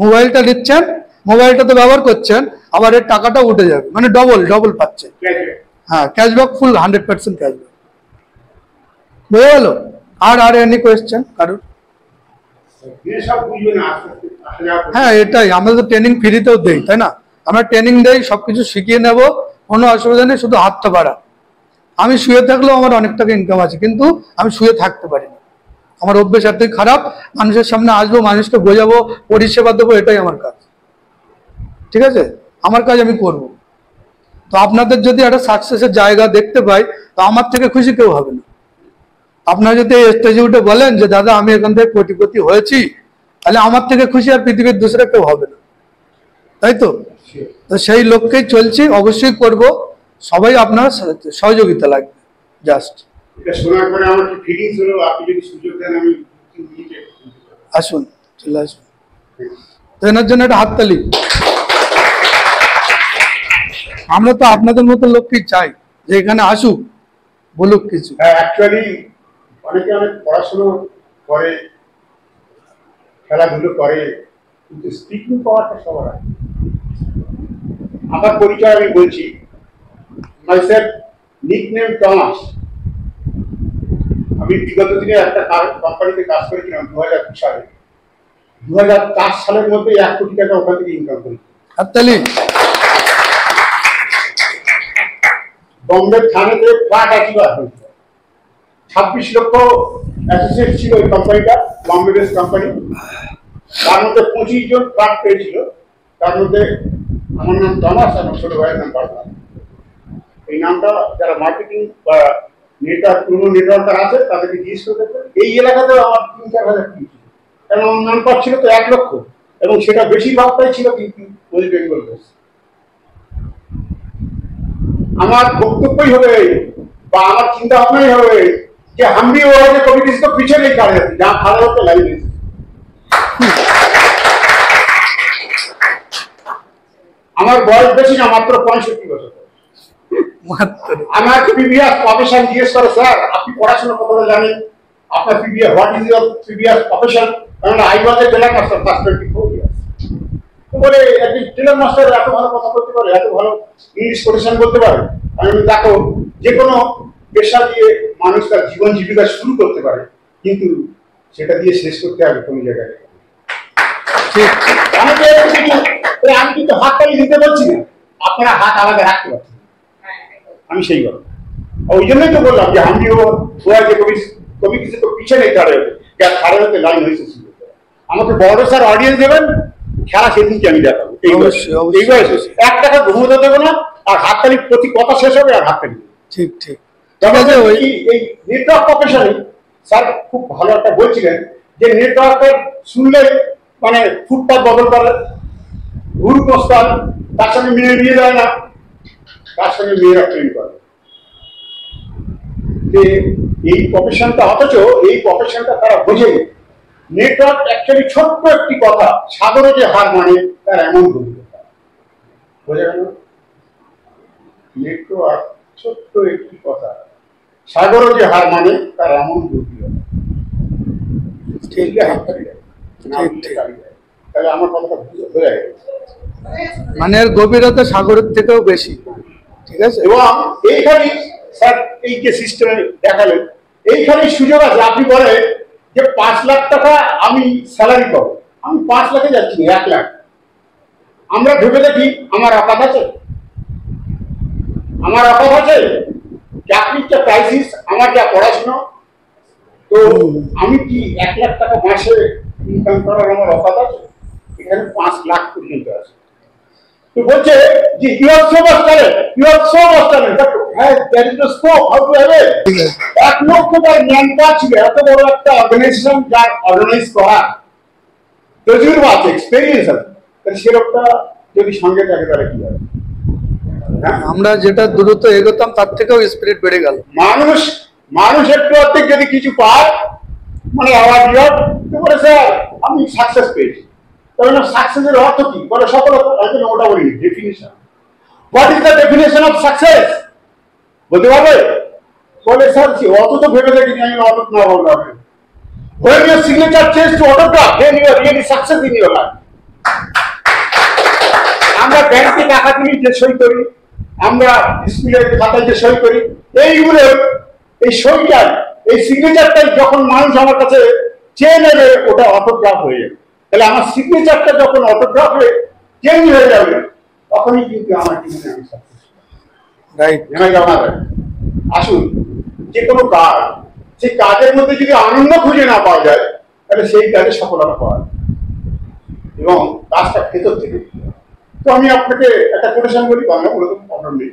মোবাইলটা নিচ্ছেন, মোবাইলটা তো ব্যবহার করছেন, আবার এর টাকাটা উঠে যাবে, মানে ডবল পাচ্ছেন। হ্যাঁ, ক্যাশব্যাক ফুল 100% ক্যাশব্যাক। বুঝে গেল? আর এনি কোয়েশ্চেন কারোর? হ্যাঁ, এটাই আমাদের তো ট্রেনিং ফ্রিতেও দেই, তাই না? আমরা ট্রেনিং দেই, সবকিছু শিখিয়ে নেব, কোনো অসুবিধা নেই, শুধু হাতটা বাড়া। আমি শুয়ে থাকলেও আমার অনেক টাকা ইনকাম আছে, কিন্তু আমি শুয়ে থাকতে পারি না, আমার অভ্যেস এতই খারাপ। মানুষের সামনে আসবো, মানুষকে বোঝাবো, পরিষেবা দেবো, এটাই আমার কাজ। ঠিক আছে, আমার কাজ আমি করব। তো আপনাদের যদি একটা সাকসেসের জায়গা দেখতে পাই, তো আমার থেকে খুশি কেউ হবে না। আপনারা যদি স্টেজে উঠে বলেন যে দাদা আমি এখান থেকে কোটিপতি হয়েছি, তাহলে আমার থেকে খুশি আর পৃথিবীর দূসরা কেউ হবে না, তাই তো? তো সেই লক্ষ্যেই চলছি, অবশ্যই করব। সবাই আপনার সহযোগিতা লাগবে। জাস্ট আসুন, চলে আসুন। তো এনার জন্য একটা হাততালি। আমরা তো আপনাদের মতো লোককেই চাই যে এখানে আসুক, বলুক কিছু। অ্যাকচুয়ালি অনেকে অনেক পড়াশোনা করে, খেলাধুলো করে, কিন্তু স্পিকিং পাওয়ারটা সবার আছে। আমার পরিচয় আমি বলছি, মাইসেলফ নিকনেম টমাস। আমি বিগত দিনে একটা কোম্পানিতে কাজ করেছিলাম 2002 সালে। 2004 সালের মধ্যে 1 কোটি টাকা ওখান থেকে ইনকাম করেছি। হাততালি। বম্বে থানাতে ফ্ল্যাট অ্যাচিভার হয়েছে। 26 লক্ষ অ্যাসোসিয়েট ছিল ওই কোম্পানিটা, বম্বে বেস কোম্পানি। তার মধ্যে 25 জন ফ্ল্যাট পেয়েছিল। তার মধ্যে আমার নাম টমাস, আমার ছোট ভাইয়ের নাম বার্তা। এই নামটা যারা মার্কেটিং বা নেটওয়ার্ক, পুরো নেটওয়ার্কার আছে, তাদেরকে জিজ্ঞেস করতে পারে। এই এলাকাতেও আমার 3-4 হাজার টিম ছিল, কারণ আমার নাম পাচ্ছিল তো 1 লক্ষ, এবং সেটা বেশিরভাগটাই ছিল কিন্তু ওয়েস্ট বেঙ্গল বেস। আমার বক্তব্যই হবে বা আমার চিন্তা ভাবনাই হবে যে हम भी वो है कभी किसी को पीछे नहीं खड़े रहते, जहाँ खड़े होते लाइन नहीं। আমার বয়স বেশি না, মাত্র 65 বছর। আমার প্রিভিয়াস প্রফেশন জিজ্ঞেস করে, স্যার আপনি পড়াশোনা কতটা জানেন, আপনার previous, what is your previous profession? কারণ I was a tailor master first 24 years. তো বলে একজন টেলার মাস্টার এত ভালো কথা বলতে পারে, এত ভালো ইংলিশ কোটেশন বলতে পারে। আমি দেখো, যে কোনো পেশা দিয়ে মানুষ তার জীবন জীবিকা শুরু করতে পারে, কিন্তু সেটা দিয়ে শেষ করতে হবে কোন জায়গায়। আমি কিন্তু হাততালি দিতে বলছি না, আপনারা হাত আলাদা রাখতে পারছেন। আমি সেই কথা, ওই জন্যই তো বললাম যে আমি যে কবি কিছু তো পিছিয়ে নেই খাড়ে হতে, খাড়ে হতে লাইন হয়েছে। আমাকে বড় স্যার অডিয়েন্স দেবেন, খেলা সেদিনকে আমি দেখাবো। এই বয়সে 1 টাকা ঘুমোতে দেবো না, আর হাততালি প্রতি কথা শেষ হবে আর হাততালি। ঠিক ঠিক। এই নেটওয়ার্ক প্রফেশনে স্যার খুব ভালো একটা বলছিলেন যে নেটওয়ার্কের শুনলে মানে ফুটপাত বদল করে, ঘুর প্রস্তাব, তার সঙ্গে মেয়ে বিয়ে যায় না, তার সঙ্গে মেয়েরা প্রেম করে। এই প্রফেশনটা, অথচ এই প্রফেশনটা তারা বোঝে। নেটওয়ার্ক অ্যাকচুয়ালি ছোট্ট একটি কথা, সাগরে যে হার মানে তার এমন গভীরতা। বোঝা গেল? নেটওয়ার্ক ছোট্ট একটি কথা, সাগরে যে হার মানে তার এমন গভীরতা। তাহলে আমার কথাটা বোঝা গেল, মানে এর গভীরতা সাগরের থেকেও বেশি। ঠিক আছে। এবং এইখানে স্যার এই যে সিস্টেমে দেখালেন, এইখানে সুযোগ আছে। আপনি বলেন যে 5 লাখ টাকা আমি স্যালারি পাবো, আমি 5 লাখে যাচ্ছি, 1 লাখ। আমরা ভেবে দেখি আমার অকাত আছে, আমার অকাত আছে। চাকরির যা ক্রাইসিস, আমার যা পড়াশোনা, তো আমি কি 1 লাখ টাকা মাসে ইনকাম করার আমার অকাত আছে? এখানে 5 লাখ পর্যন্ত আছে। তো বলছে যে you are so much talent, you are so much talent, but there is no scope, how to have it. 1 লক্ষ টাকার ম্যান পাওয়ার ছিল, এত বড় একটা অর্গানাইজেশন যার অর্গানাইজ করা তজুরবা আছে, এক্সপেরিয়েন্স আছে, তাহলে সে লোকটা যদি সঙ্গে থাকে তাহলে কি হবে? আমরা যেটা দ্রুত এগোতাম তার থেকেও স্পিরিট বেড়ে গেল। মানুষ একটু অর্ধেক যদি কিছু পায়, মানে অ্যাওয়ার্ড ইয়ার্ড, তো বলে স্যার আমি সাকসেস পেয়েছি। তাহলে সাকসেসের অর্থ কি? বলে সফলতা। ওটা বলি definition. What is the definition of success? বলতে পারবে? বলে স্যার অত তো ভেবে দেখিনি আমি, অত না বলতে হবে। When your signature changes to autograph, then you are really success in your life. আমরা ব্যাংকে টাকা তুলি যে সই করি, আমরা স্কুলের খাতায় যে সই করি, এইগুলো এই সইটা এই সিগনেচারটাই যখন মানুষ আমার কাছে চেয়ে নেবে ওটা অটোগ্রাফ হয়ে যাবে। তাহলে আমার সিগনেচারটা যখন অটোগ্রাফ হয়ে চেঞ্জ হয়ে যাবে তখনই কিন্তু আমার জীবনে আমি সাকসেসফুল। আসুন, যে কোনো কাজ, সেই কাজের মধ্যে যদি আনন্দ খুঁজে না পাওয়া যায় তাহলে সেই কাজে সফলতা পাওয়া যায় এবং কাজটা ভেতর থেকে। তো আমি আপনাকে একটা কোটেশন বলি, বাংলা বলে তো প্রবলেম নেই।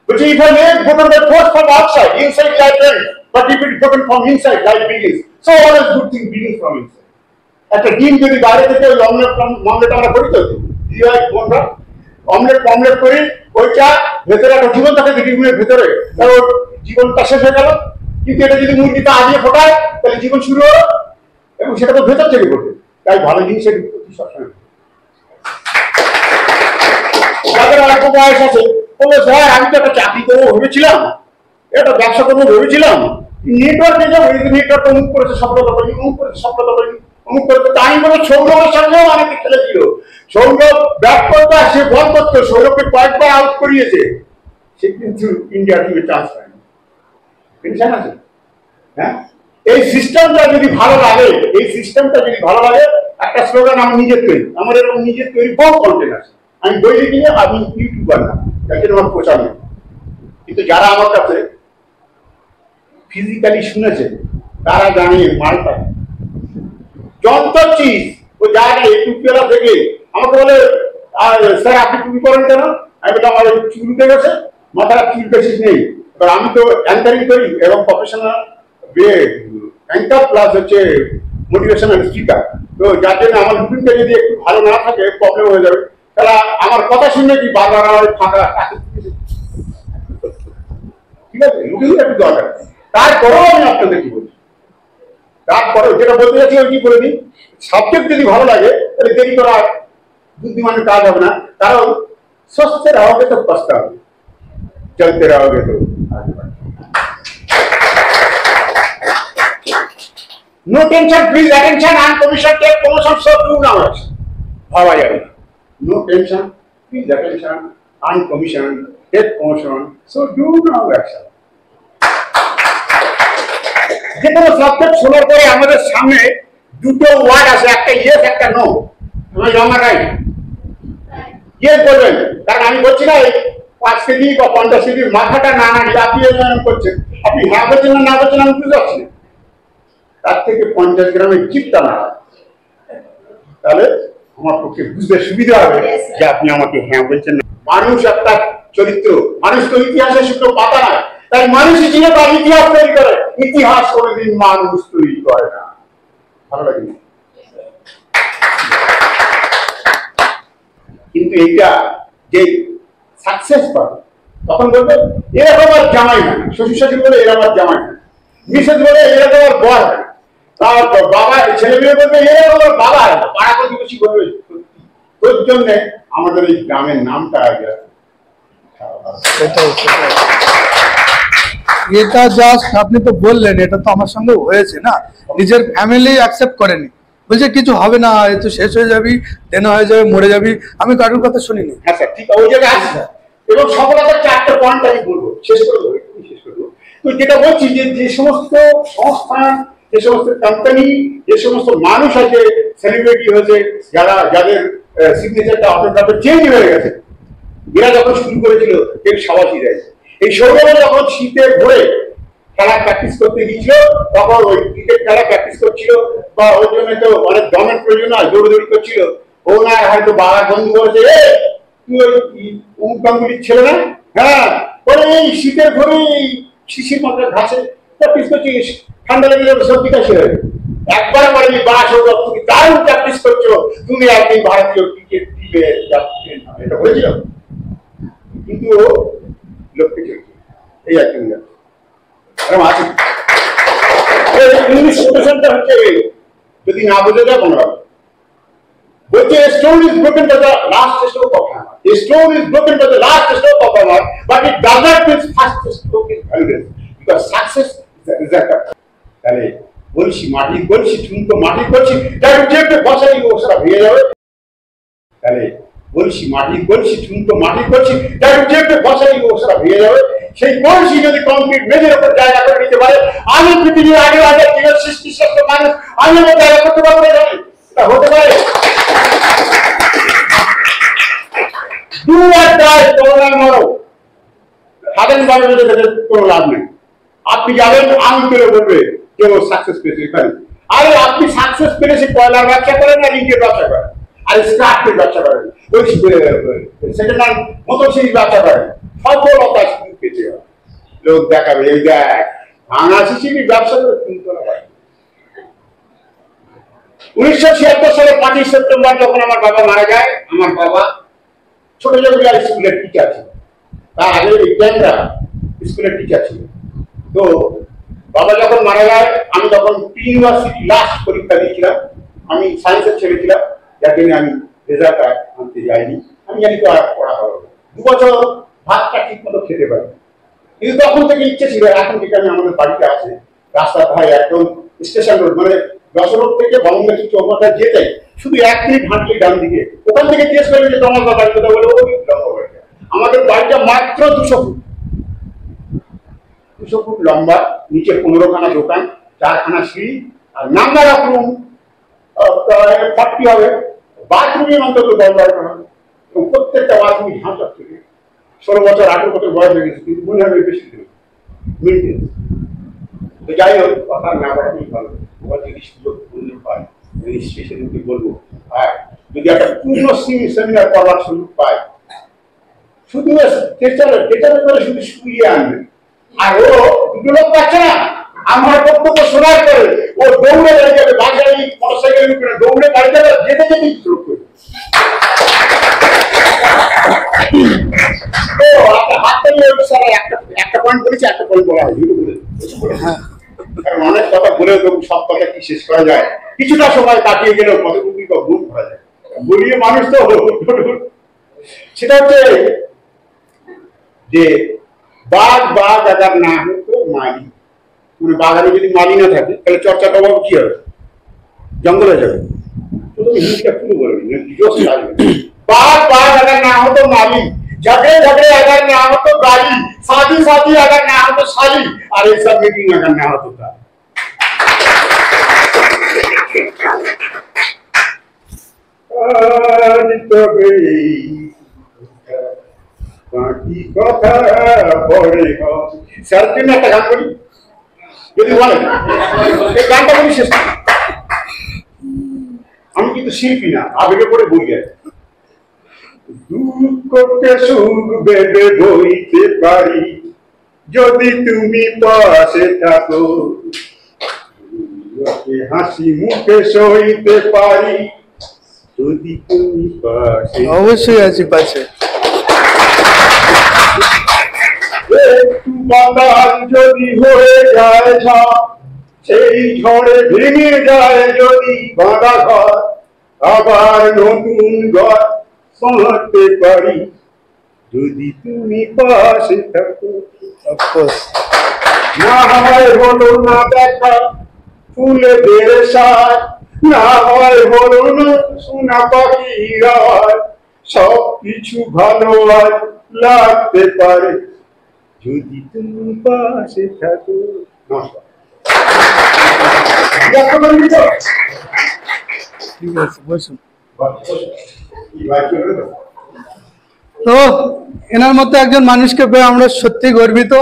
বলছি, if a leg broken by force from outside, inside life ends, but if it broken from inside, life begins. So always good thing begins from inside. একটা ডিম যদি বাইরে থেকে ওই অমলেট আমরা করি তো কি হয় কোনটা অমলেট করি, ওইটা ভেতরে একটা জীবন থাকে ডিমের ভেতরে, তার জীবনটা শেষ হয়ে গেল। কিন্তু এটা যদি মুরগিটা আজিয়ে ফোটায় তাহলে জীবন শুরু হলো এবং সেটা তো ভেতর থেকে ঘটে। তাই ভালো জিনিসের প্রতি সবসময় যাদের অল্প বয়স আছে বলবে, স্যার আমি তো একটা চাকরি করবো ভেবেছিলাম, একটা ব্যবসা করবো ভেবেছিলাম, নেটওয়ার্কে যাবো, নেটওয়ার্ক অমুক করেছে সফলতা করিনি, অমুক করেছে সফলতা করিনি, অমুক করেছে। তাই বলে সৌরভের সঙ্গেও অনেকে খেলেছিল। সৌরভ ব্যাট করতো, সে বল করতো, সৌরভকে কয়েকবার আউট করিয়েছে, সে কিন্তু ইন্ডিয়া টিমে চান্স পায়নি। টেনশন আছে? হ্যাঁ, এই সিস্টেমটা যদি ভালো লাগে, এই সিস্টেমটা যদি ভালো লাগে, একটা স্লোগান আমার নিজের তৈরি, আমার এরকম নিজের তৈরি বহু কন্টেন্ট আছে। আমি বই লিখি না, আমি ইউটিউবার না, তাই জন্য আমার প্রচার নেই। কিন্তু যারা আমার কাছে ফিজিক্যালি শুনেছে তারা জানে মালটা যন্ত্র চিজ। ও যায় না ইউটিউবেরা থেকে আমাকে বলে, স্যার আপনি টুপি করেন কেন? আমি বললাম আমার চুল উঠে গেছে, মাথাটা চুল বেশি নেই। এবার আমি তো অ্যাঙ্কারিং করি এবং প্রফেশনাল অ্যাঙ্কার প্লাস হচ্ছে মোটিভেশনাল স্পিকার। তো যার জন্য আমার রুটিনটা যদি একটু ভালো না থাকে প্রবলেম হয়ে যাবে। তারা আমার কথা শুনলে কি বারবার আমার ফাঁকা, ঠিক আছে, রুটিন একটু দরকার। তারপরেও আমি আপনাদের কি বলছি, তারপরেও যেটা বলতে চাচ্ছি ওই কি বলে দিই, সাবজেক্ট যদি ভালো লাগে তাহলে দেরি করা বুদ্ধিমানের কাজ হবে না। কারণ সুস্থ রहोगे তো পস্তাओगे, চলতে रहोगे তো no tension, please attention, earn commission, take promotion, so do now action. ভাবা যাবে না। No tension, please attention, earn commission, take promotion, so do now action. যে কোনো সাবজেক্ট শোনার পরে আমাদের সামনে দুটো ওয়ার্ড আছে, একটা ইয়েস একটা নো। আমার রাইট ইয়েস বলবেন, কারণ আমি বলছি না 5 কেজি বা 50 কেজি মাথাটা না নাড়ি আপনি করছেন, আপনি হ্যাঁ বলছেন না বলছেন আমি বুঝতে পারছি না। তার থেকে 50 গ্রামের চিপটা না, তাহলে আমার পক্ষে বুঝতে সুবিধা হবে যে আপনি আমাকে হ্যাঁ বলছেন না। মানুষ একটা চরিত্র, মানুষ তো ইতিহাসের শুধু পাতা না, তাই মানুষ হিসেবে তার ইতিহাস তৈরি করে। ইতিহাস কোনোদিন মানুষ তৈরি করে না। ভালো লাগে না? কিন্তু এইটা যে সাকসেস পাবে তখন বলবে এরকম আর জামাই হয় না, শ্বশুর শাশুড়ি বলে এরকম আর জামাই হয় না, মিসেস বলে এরকম আর বর হয় না, তার বাবা ছেলে মেয়ে বলবে এরকম আর বাবা হয় না, পাড়া প্রতিবেশী বলবে। ওর জন্য আমাদের এই গ্রামের নামটা আগে এটা জাস্ট আপনি তো বললেন, এটা তো আমার সঙ্গে হয়েছে না, নিজের ফ্যামিলি অ্যাকসেপ্ট করেনি, বলছে কিছু হবে না, এ তো শেষ হয়ে যাবি, দেনা হয়ে যাবে, মরে যাবি। আমি কারোর কথা শুনিনি। হ্যাঁ স্যার, ঠিক ওই জায়গায় আছে। এবং সফলতার 4টে পয়েন্ট আমি বলবো, শেষ করে দেবো, শেষ করে দেবো। তো যেটা বলছি যে সমস্ত সংস্থান, যে সমস্ত কোম্পানি, যে সমস্ত মানুষ আছে, সেলিব্রিটি হয়েছে, যাদের সিগনেচারটা অটোগ্রাফে চেঞ্জ হয়ে গেছে, এরা যখন শুরু করেছিল এর সাবাসী রয়েছে। এই সৌরভে যখন শীতে ভরে খেলা প্র্যাকটিস করতে গিয়েছিল, তখন ওই ক্রিকেট খেলা প্র্যাকটিস করছিল বা ওই জন্য তো অনেক দমের প্রয়োজন হয়, দৌড়দৌড়ি করছিল। ও না হয়তো বাবার বন্ধু বলেছে, তুই ওই অমুক গাঙ্গুলির ছেলে না, হ্যাঁ বলে এই শীতের ভরে এই শিশির মাত্রা ঘাসে প্র্যাকটিস করছিস, ঠান্ডা লেগে যাবে, সব বিকাশ হয়ে যাবে। একবার বলেনি বাস হোক, তুমি দারুণ প্র্যাকটিস করছো, তুমি একদিন ভারতীয় ক্রিকেট টিমে এটা বলেছিল। কিন্তু ও লক্ষ্যে চলছে, এই আর কি আছে। ইংলিশ কোটেশনটা হচ্ছে, যদি না বোঝা যায় বাংলা বলছে, stone is broken by the last stroke of hammer. A stone is broken by the last stroke of hammer, but it does not mean first stroke is valueless, because success is the result of. তাহলে বলছি মাটি বলছি, তুমি তো মাটি বলছি, তাই যে বসাই ওসব হয়ে যাবে। তাহলে বলছি মাটি বলছি চুনটো মাটি করছি তার যে বসাই ওসব ভেঙে যাবে সেই বলছি যদি কংক্রিট মেঝের উপর জায়গা করে নিতে পারে আমি পৃথিবীর আগে জীবন সৃষ্টি শ্রেষ্ঠ মানুষ আমি আমার জায়গা করতে পারবো না জানি এটা হতে পারে দু একটাই করোনার মরো সাধারণভাবে কোনো লাভ নেই আপনি যাবেন আমি করে বলবে কেউ সাকসেস পেয়েছে এখানে আরে আপনি সাকসেস পেলে সে কয়লার ব্যবসা করেন না ইটের ব্যবসা করেন আর স্ক্রাপের ব্যবসা করেন ওই সেকেন্ড হ্যান্ড মতো সেই ব্যবসা করেন সফলতা পেতে হয় লোক দেখাবে এই দেখ ভাঙা সিসিবি ব্যবসা করে কিনতে হবে 1976 সালে 5ই সেপ্টেম্বর যখন আমার বাবা মারা যায় আমার বাবা ছোট জমিদার স্কুলের টিচার ছিল তার আগে ক্যামেরা স্কুলের টিচার ছিল তো বাবা যখন মারা যায় আমি তখন প্রি ইউনিভার্সিটি লাস্ট পরীক্ষা দিয়েছিলাম আমি সায়েন্সের ছেলে ছিলাম যাকে আমি রেজাল্ট আনতে যাইনি আমি জানি তো আর পড়া হলো 2 বছর ভাতটা ঠিক মতো খেতে পারি কিন্তু তখন থেকে ইচ্ছে ছিল এখন যেখানে আমাদের বাড়িতে আছে রাস্তার ধারে একদম স্টেশন রোড মানে যশোর থেকে বঙ্গবন্ধু চৌমাথা যেতে শুধু 1 মিনিট হাঁটলে ডান দিকে ওখান থেকে জিজ্ঞেস করলে যে তোমার বাড়ি কোথায় বলে ওই আমাদের বাড়িটা মাত্র 200 ফুট 200 ফুট লম্বা নিচে 15খানা দোকান 4খানা সিঁড়ি আর নাম্বার অফ রুম 40 হবে বাথরুমের অন্তত 10 হবে এবং প্রত্যেকটা বাথরুমে ঝাঁঝা থেকে 16 বছর 18 বছর বয়স হয়ে গেছে কিন্তু মনে হবে বেশি দিন মেনটেন্স তো যাই হোক কথা না বলাই ভালো তোমার যদি সুযোগ করলে পাই রেজিস্ট্রেশন বলবো আর যদি একটা পূর্ণ সেমিনার করার সুযোগ পাই শুধু টেচার করে শুধু শুয়ে আনবে আর ও দুটো লোক পাচ্ছে না আমার বক্তব্য শোনার পরে ও দৌড়ে বাড়ি যাবে বাজারে মোটরসাইকেলের উপরে দৌড়ে বাড়ি যাবে যেতে যেতে শুরু করবে তো আপনার হাতটা নিয়ে একটা পয়েন্ট বলেছি একটা পয়েন্ট বলা হয় কারণ অনেক কথা বলে সব কথা কি শেষ করা যায় কিছুটা সময় কাটিয়ে গেলেও কতটুকু বা ভুল করা যায় বলিয়ে মানুষ তো সেটা হচ্ছে যে বাঘ আগার না হতো মালি মানে বাগানে যদি মালি না থাকে তাহলে চর্চা করবো কি হবে জঙ্গলে যাবে হিন্দটা শুরু করবে बाग बाग अगर ना हो तो माली, झगड़े झगड़े अगर ना हो तो गाली, शादी शादी अगर ना हो तो शाली, और ये सब मीटिंग अगर ना हो तो क्या? तो गई बाकी कथा पड़ेगा सर्दी में तक करी यदि बोले एक गानটা বলি শেষ আমি কিন্তু শিল্পী না আবেগে পড়ে বই যায় দুঃখকে সুখ ভেবে বইতে পারি যদি তুমি পাশে থাকো হাসি মুখে সইতে পারি যদি তুমি পাশে অবশ্যই আছি পাশে একটু বাতাস যদি হয়ে যায় ঝড় সেই ঝড়ে ভেঙে যায় যদি বাঁধা ঘর আবার নতুন ঘর বাঁধতে পারি যদি তুমি পাশে থাকো না হয় হলো না দেখা ফুলেদের সাজ না হয় হলো না সোনা পাখির আওয়াজ সব কিছু ভালো আজ লাগতে পারে যদি তুমি পাশে থাকো নমস্কার ঠিক আছে বসুন তো এনার মতো একজন মানুষকে পেয়ে আমরা সত্যি গর্বিত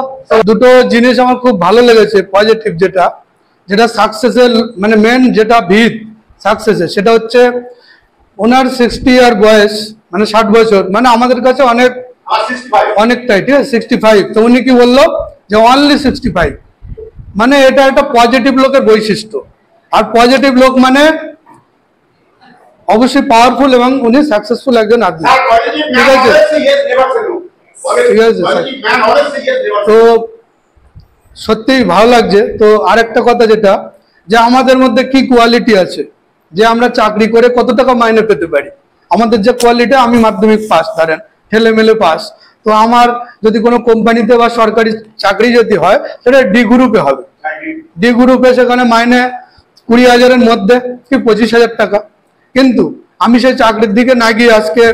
দুটো জিনিস আমার খুব ভালো লেগেছে পজিটিভ যেটা সাকসেসের মানে মেন যেটা ভিত সাকসেসের সেটা হচ্ছে ওনার 60 ইয়ার বয়স মানে 60 বছর মানে আমাদের কাছে অনেকটাই ঠিক আছে 65 তো উনি কি বললো যে অনলি 65 মানে এটা একটা পজিটিভ লোকের বৈশিষ্ট্য আর পজিটিভ লোক মানে অবশ্যই পাওয়ারফুল এবং উনি সাকসেসফুল একজন আদমি ঠিক আছে ঠিক আছে তো সত্যি ভালো লাগছে তো আরেকটা কথা যেটা যে আমাদের মধ্যে কি কোয়ালিটি আছে যে আমরা চাকরি করে কত টাকা মাইনে পেতে পারি আমাদের যে কোয়ালিটি আমি মাধ্যমিক পাস ধরেন ছেলেমেলে পাস তো আমার যদি কোনো কোম্পানিতে বা সরকারি চাকরি যদি হয় সেটা ডি গ্রুপে হবে ডি গ্রুপে সেখানে মাইনে 20,000-এর মধ্যে কি 25,000 টাকা কিন্তু আমি সেই চাকরির দিকে না গিয়ে আজকে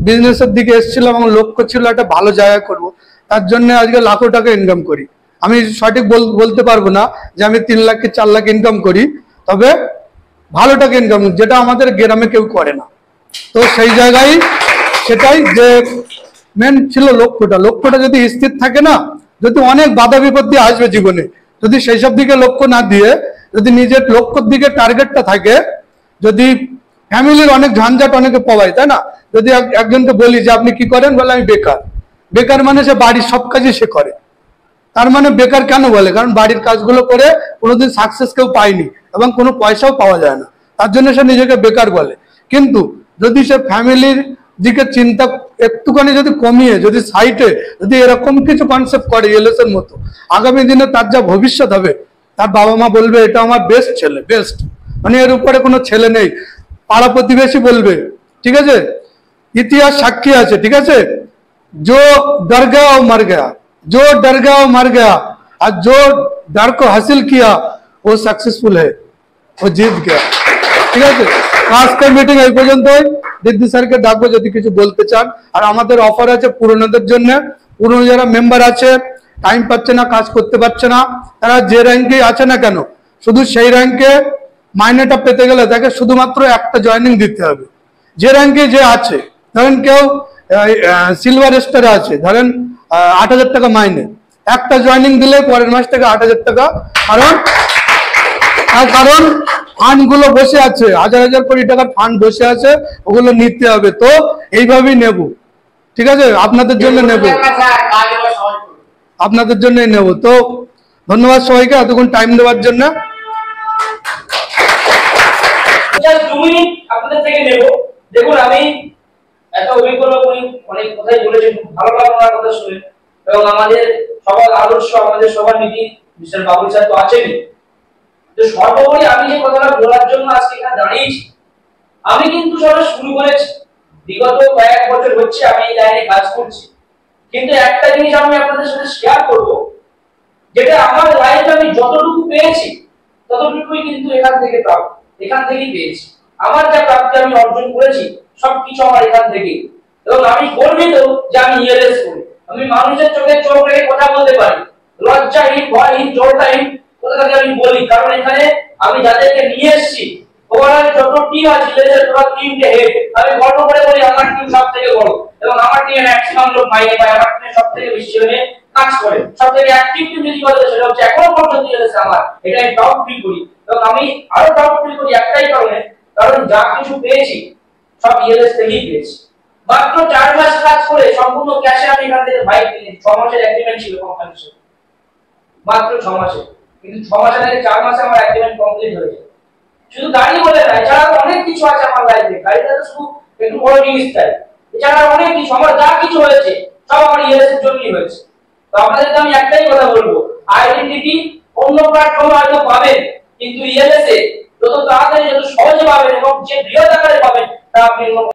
বিজনেসের দিকে এসেছিলাম, আমার লক্ষ্য ছিল একটা ভালো জায়গা করব, তার জন্য আজকে লাখো টাকা ইনকাম করি। আমি সঠিক বলতে পারবো না যে আমি 3 লাখ কি 4 লাখ ইনকাম করি, তবে ভালো টাকা ইনকাম, যেটা আমাদের গ্রামে কেউ করে না। তো সেই জায়গায় সেটাই যে মেন ছিল লক্ষ্যটা যদি স্থির থাকে না, যদি অনেক বাধা বিপত্তি আসবে জীবনে, যদি সেই সব দিকে লক্ষ্য না দিয়ে যদি নিজের লক্ষ্যের দিকে টার্গেটটা থাকে, যদি ফ্যামিলির অনেক ঝঞ্ঝাট অনেকে পাওয়ায়, তাই না? যদি একজনকে বলি যে আপনি কি করেন, বলে আমি বেকার। বেকার মানে সে বাড়ির সব কাজই সে করে, তার মানে বেকার কেন বলে? কারণ বাড়ির কাজগুলো করে কোনোদিন সাকসেস কেউ পায়নি এবং কোনো পয়সাও পাওয়া যায় না, তার জন্য সে নিজেকে বেকার বলে। কিন্তু যদি সে ফ্যামিলির দিকে চিন্তা একটুখানি যদি কমিয়ে, যদি সাইটে যদি এরকম কিছু কনসেপ্ট করে এলএসের মতো, আগামী দিনে তার যা ভবিষ্যৎ হবে, তার বাবা মা বলবে এটা আমার বেস্ট ছেলে, বেস্ট, মানে এর উপরে কোনো ছেলে নেই। পাড়া প্রতিবেশী বলবে, ঠিক আছে, ইতিহাস সাক্ষী আছে, ঠিক আছে, जो डर गया वो मर गया, जो डर गया वो मर गया, और जो डर को हासिल किया वो सक्सेसफुल है, वो जीत गया। ঠিক আছে, আজকের মিটিং এই পর্যন্তই। দিদি স্যারকে ডাকবো যদি কিছু বলতে চান। আর আমাদের অফার আছে পুরনোদের জন্য, পুরনো যারা মেম্বার আছে, টাইম পাচ্ছে না, কাজ করতে পারছে না, তারা যে র্যাঙ্কে আছে না কেন, শুধু সেই র্যাঙ্কে মাইনেটা পেতে গেলে তাকে শুধুমাত্র একটা জয়েনিং দিতে হবে। যে র্যাঙ্কে যে আছে, ধরেন কেউ সিলভার স্টারে আছে, ধরেন 8,000 টাকা মাইনে, একটা জয়েনিং দিলে পরের মাস থেকে 8,000 টাকা। কারণ ফান্ড গুলো বসে আছে, হাজার হাজার কোটি টাকার ফান্ড বসে আছে, ওগুলো নিতে হবে। তো এইভাবেই নেব, ঠিক আছে, আপনাদের জন্য নেব, আপনাদের জন্যই নেব। তো ধন্যবাদ সবাইকে এতক্ষণ টাইম দেওয়ার জন্য। আপনাদের থেকে নেব। দেখুন, আমি এত অভিজ্ঞ লোক, উনি অনেক কথাই বলেছেন, ভালো লাগলো ওনার কথা শুনে। এবং আমাদের সবার আদর্শ, আমাদের সবার নীতি মিস্টার বাবুল স্যার তো আছেনই। তো সর্বোপরি আমি যে কথাটা বলার জন্য আজকে এখানে দাঁড়িয়েছি, আমি কিন্তু সবে শুরু করেছি, বিগত কয়েক বছর হচ্ছে আমি এই লাইনে কাজ করছি। কিন্তু একটা জিনিস আমি আপনাদের সাথে শেয়ার করব, যেটা আমার লাইফে আমি যতটুকু পেয়েছি ততটুকুই কিন্তু এখান থেকে প্রাপ্ত, এখান থেকেই পেয়েছি। আমার যা প্রাপ্তি আমি অর্জন করেছি সবকিছু আমার এখান থেকে। এবং আমি গর্বিত যে আমি ইএলএস করি। আমি মানুষের চোখে চোখ রেখে কথা বলতে পারি, লজ্জাহীন, ভয়হীন, জড়তাহীন কথাটাকে আমি বলি। কারণ এখানে আমি যাদেরকে নিয়ে এসেছি, ওভারঅল যত টিম আছে, পুরো টিমকে হেড, আমি গর্ব করে বলি আমার টিম সবথেকে বড়। এবং আমার টিমে ম্যাক্সিমাম লোক মাইনে পায়, আমার টিমে সবথেকে বেশি ছেলে কাজ করে, সবথেকে অ্যাক্টিভ টিম যদি বলে সেটা হচ্ছে এখনো পর্যন্ত ইএলএস আমার। এটা আমি প্রাউড ফিল করি। এবং আমি আরো প্রাউড ফিল করি একটাই কারণে, কারণ যা কিছু পেয়েছি সব ইএলএস থেকেই পেয়েছি। মাত্র 4 মাস কাজ করে সম্পূর্ণ ক্যাশে আমি এখান থেকে বাইক কিনেছি। 6 মাসের এগ্রিমেন্ট ছিল কোম্পানির সাথে, মাত্র 6 মাসে। কিন্তু 6 মাসের আগে 4 মাসে আমার এগ্রিমেন্ট কমপ্লিট হয়েছে। শুধু গাড়ি বলে না, এছাড়া অনেক কিছু আছে আমার লাইফে। গাড়িটা তো শুধু একটু বড় জিনিস তাই, এছাড়া অনেক কিছু আমার যা কিছু হয়েছে সব আমার ইএলএস এর জন্যই হয়েছে। তো আপনাদেরকে আমি একটাই কথা বলবো, আইডেন্টিটি অন্য প্ল্যাটফর্মে হয়তো পাবেন, কিন্তু ইএলএস এ যত তাড়াতাড়ি, যত সহজে পাবেন এবং যে বৃহৎ আকারে পাবেন তা আপনি